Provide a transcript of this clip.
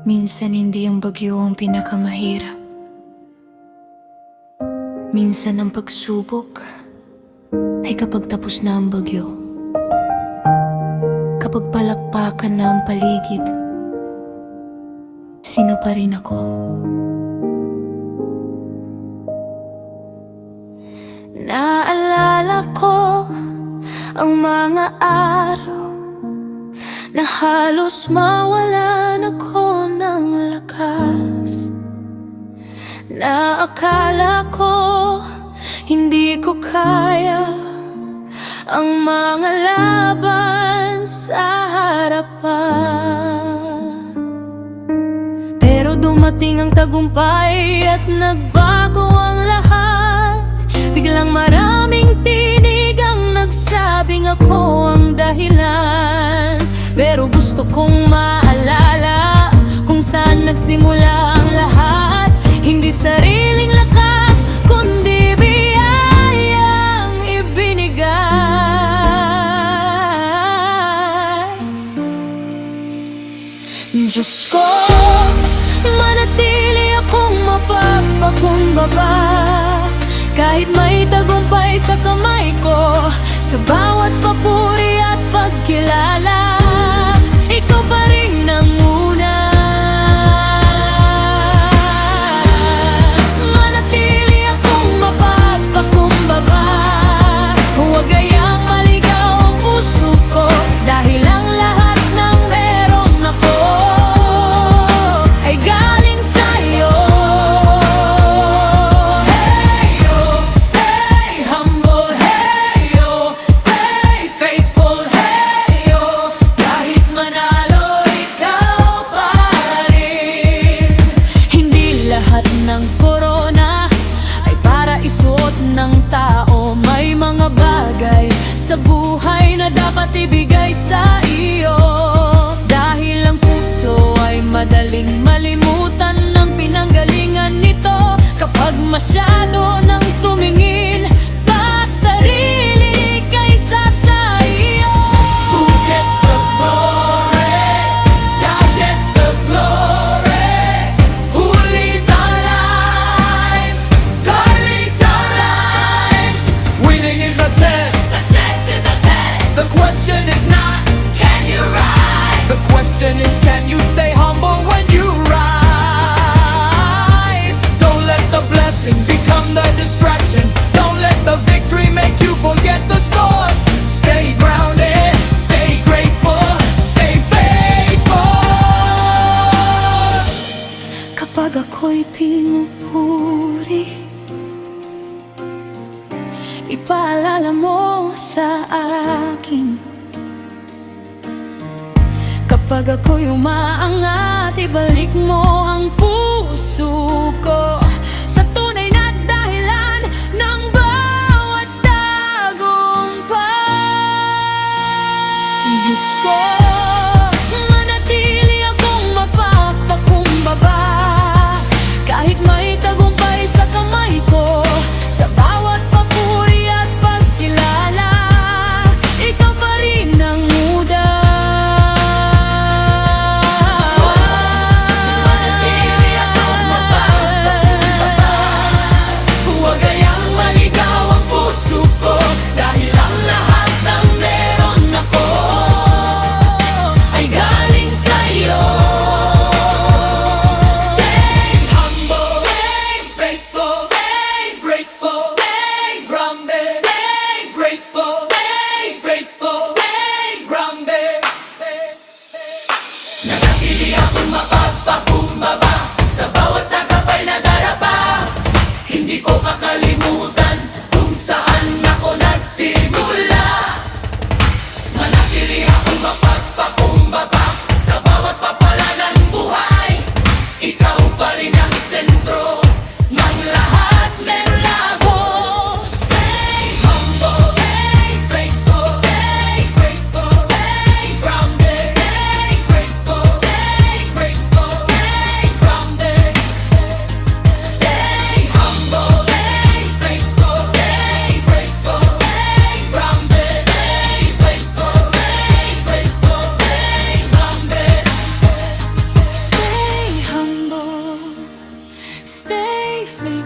Minsan hindi ang bagyo ang pinakamahirap. Minsan ang pagsubok ay kapag tapos na ang bagyo. Kapag palakpakan na ang paligid, sino pa rin ako? Naalala ko ang mga araw na halos mawalan ako ng lakas, na akala ko hindi ko kaya ang mga laban sa harapan. Pero dumating ang tagumpay at nagbago ang lahat. Biglang maraming tinig ang nagsabing ako ang dahilan. Pero gusto kong maalala kung saan nagsimula ang lahat. Hindi sariling lakas, kundi biyayang ibinigay. Diyos ko, manatili akong mapagpakumbaba kahit may tagumpay sa kamay ko. Sa bawat papuri at pagkilala, ikaw pa rin ang una. Manatili akong mapagpakumbaba, huwag gayang maligaw ang puso ko. Dahil ang lahat ng meron ako ay galing sa'yo. Hey yo, stay humble. Hey yo, stay faithful. Hey yo, kahit manalo ikaw pa rin. Hindi lahat ng korona ay para isuot ng tao. May mga bagay sa buhay na dapat ibigay sa iyo. Dahil ang puso ay madaling malimutan ng pinanggalingan nito kapag masyado nang tumingin sa sarili kaysa sa iyo. Who gets the glory? God gets the glory. Who leads our lives? God leads our lives. Winning is a test. Success is a test. The question is not, Can you rise? the question is, can you stay humble when you rise? Don't let the blessing become the distraction. Don't let the victory make you forget the source. Stay grounded, stay grateful, stay faithful. Kapag ako'y pinupuri, ipaalala mo sa akin. Kapag ako'y umaangat, ibalik mo ang puso ko sa tunay na dahilan ng bawat tagumpay. Diyos ko, manatili akong mapagpakumbaba kahit may tagumpay sa kamay ko. Sa bawat papuri at pagkilala, ikaw pa rin ang muda. Manatili akong mapagpakumbaba, huwag gayang maligaw ang puso ko. Dahil ang lahat ng meron ako ay galing sa'yo. Stay humble, stay faithful, Stay grateful, stay grounded, stay grateful, stay grateful, stay grounded. Nanatili akong mapagpakumbaba sa bawat tagumpay na darapa. Hindi ko kakalimutan kung saan ako nagsimula. Manatili akong mapagpakumbaba sa bawat papala ng buhay. Ikaw pa rin ang sentro ng lahat, meron ako. Stay humble, stay faithful, stay grateful, stay grounded, stay grateful, stay grateful, stay grounded. Stay free.